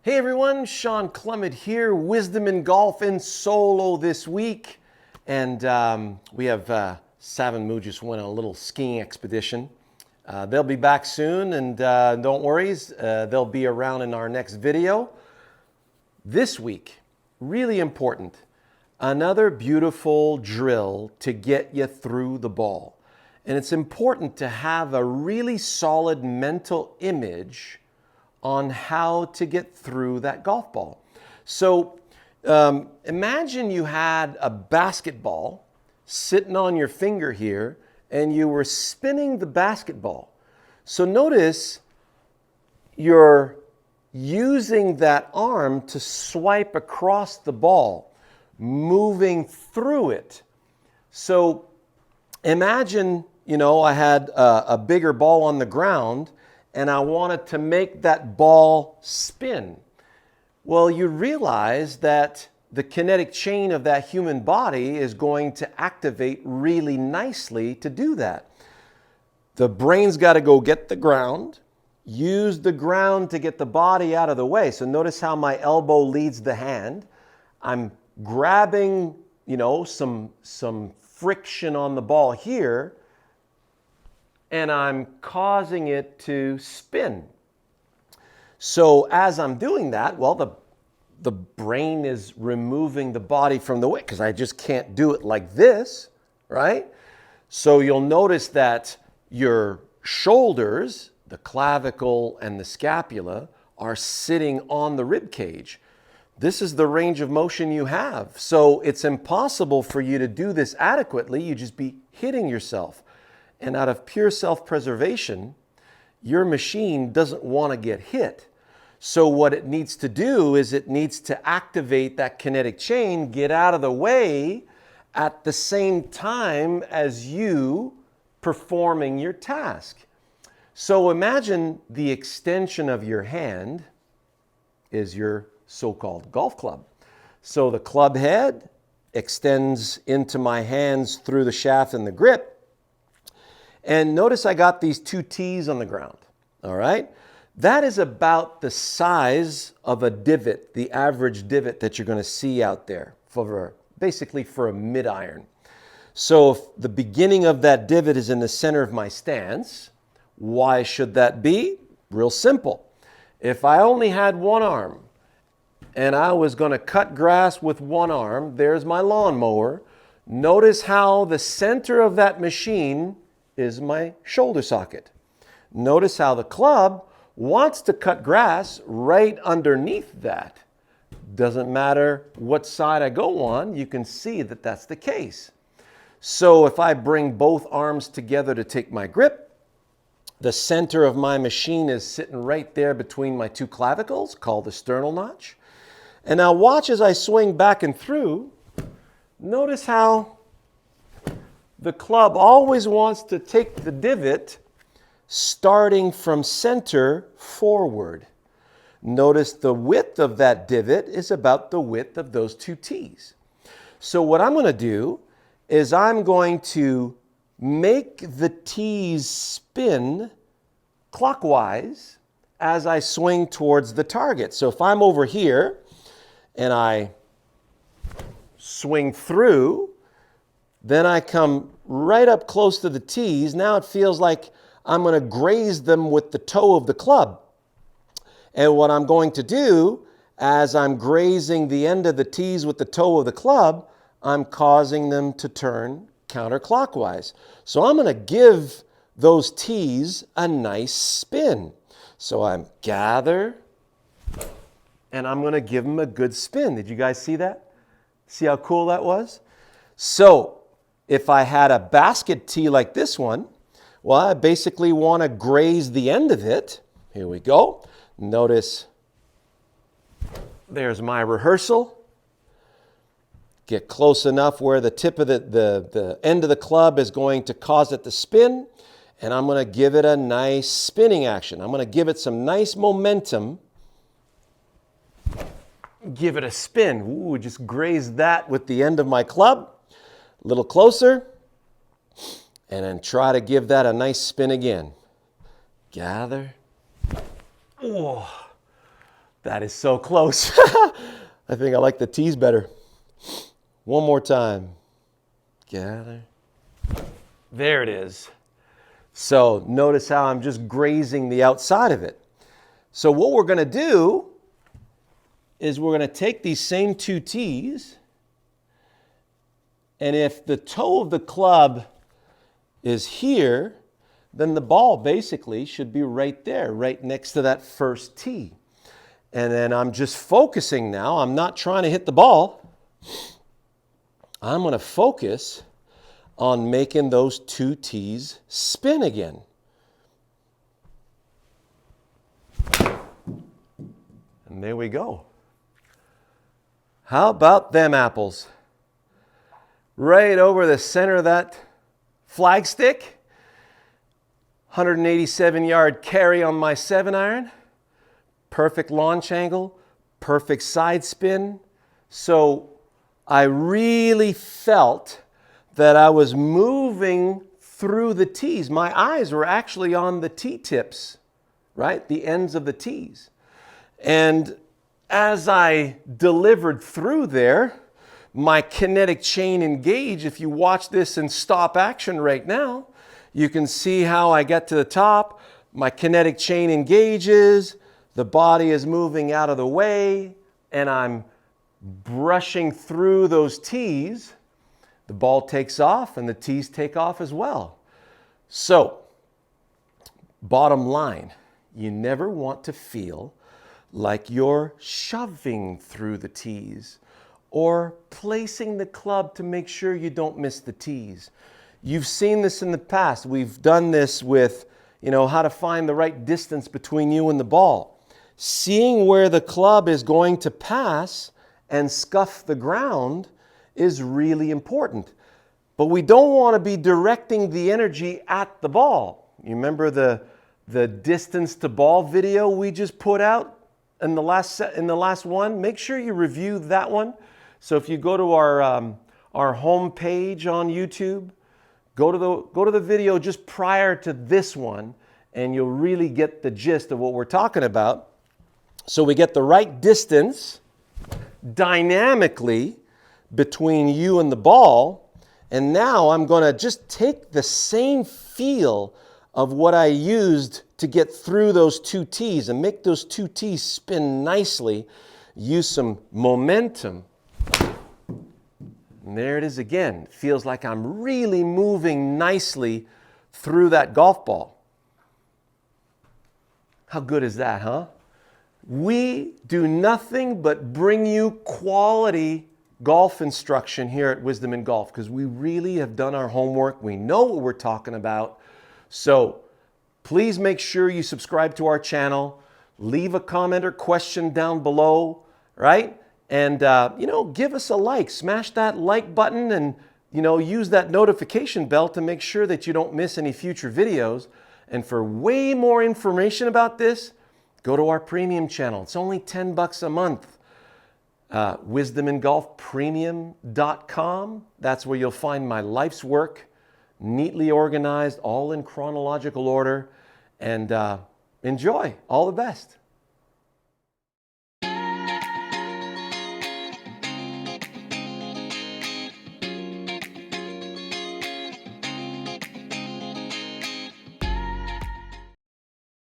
Hey everyone, Sean Clement here, Wisdom in Golf in solo this week. And we have Sav and Moo just went on a little skiing expedition. They'll be back soon, and don't worry, they'll be around in our next video. This week, really important, another beautiful drill to get you through the ball. And it's important to have a really solid mental image on how to get through that golf ball. So imagine you had a basketball sitting on your finger here and you were spinning the basketball. So notice you're using that arm to swipe across the ball, moving through it. So imagine, I had a bigger ball on the ground and I wanted to make that ball spin. Well, you realize that the kinetic chain of that human body is going to activate really nicely to do that. The brain's got to go get the ground, use the ground to get the body out of the way. So notice how my elbow leads the hand. I'm grabbing, some friction on the ball here, and I'm causing it to spin. So as I'm doing that, well, the brain is removing the body from the way, because I just can't do it like this, right? So you'll notice that your shoulders, the clavicle and the scapula, are sitting on the rib cage. This is the range of motion you have. So it's impossible for you to do this adequately. You just be hitting yourself. And out of pure self-preservation, your machine doesn't want to get hit. So what it needs to do is it needs to activate that kinetic chain, get out of the way at the same time as you performing your task. So imagine the extension of your hand is your so-called golf club. So the club head extends into my hands through the shaft and the grip. And notice I got these two T's on the ground, all right? That is about the size of a divot, the average divot that you're going to see out there, basically for a mid-iron. So if the beginning of that divot is in the center of my stance, why should that be? Real simple. If I only had one arm and I was going to cut grass with one arm, there's my lawnmower. Notice how the center of that machine is my shoulder socket. Notice how the club wants to cut grass right underneath that. Doesn't matter what side I go on, you can see that that's the case. So if I bring both arms together to take my grip, the center of my machine is sitting right there between my two clavicles, called the sternal notch. And now watch as I swing back and through. Notice how the club always wants to take the divot starting from center forward. Notice the width of that divot is about the width of those two T's. So what I'm going to do is I'm going to make the T's spin clockwise as I swing towards the target. So if I'm over here and I swing through, then I come right up close to the T's. Now it feels like I'm going to graze them with the toe of the club. And what I'm going to do, as I'm grazing the end of the T's with the toe of the club, I'm causing them to turn counterclockwise. So I'm going to give those T's a nice spin. So I'm gather, and I'm going to give them a good spin. Did you guys see that? See how cool that was? So if I had a basket tee like this one, well, I basically want to graze the end of it. Here we go. Notice there's my rehearsal. Get close enough where the tip of the end of the club is going to cause it to spin. And I'm going to give it a nice spinning action. I'm going to give it some nice momentum. Give it a spin. Ooh, just graze that with the end of my club. A little closer, and then try to give that a nice spin again. Gather. Oh, That is so close. I think I like the tees better. One more time. Gather. There it is. So notice how I'm just grazing the outside of it. So what we're going to do is we're going to take these same two tees, and if the toe of the club is here, then the ball basically should be right there, right next to that first tee. And then I'm just focusing now. I'm not trying to hit the ball. I'm going to focus on making those two tees spin again. And there we go. How about them apples? Right over the center of that flagstick. 187-yard carry on my 7-iron. Perfect launch angle, perfect side spin. So I really felt that I was moving through the tees. My eyes were actually on the tee tips, right? The ends of the tees. And as I delivered through there, my kinetic chain engaged. If you watch this in stop action right now, you can see how I get to the top. My kinetic chain engages. The body is moving out of the way, and I'm brushing through those tees. The ball takes off, and the tees take off as well. So, bottom line, you never want to feel like you're shoving through the tees or placing the club to make sure you don't miss the tees. You've seen this in the past. We've done this with, how to find the right distance between you and the ball. Seeing where the club is going to pass and scuff the ground is really important. But we don't want to be directing the energy at the ball. You remember the distance to ball video we just put out in the last one? Make sure you review that one. So if you go to our home page on YouTube, go to the video just prior to this one, and you'll really get the gist of what we're talking about. So we get the right distance dynamically between you and the ball. And now I'm going to just take the same feel of what I used to get through those two tees and make those two tees spin nicely. Use some momentum. And there it is again. Feels like I'm really moving nicely through that golf ball. How good is that, huh? We do nothing but bring you quality golf instruction here at Wisdom in Golf because we really have done our homework. We know what we're talking about. So please make sure you subscribe to our channel. Leave a comment or question down below, right? And, give us a like. Smash that like button and, use that notification bell to make sure that you don't miss any future videos. And for way more information about this, go to our premium channel. It's only $10 a month. WisdomInGolfPremium.com. That's where you'll find my life's work, neatly organized, all in chronological order. And enjoy. All the best.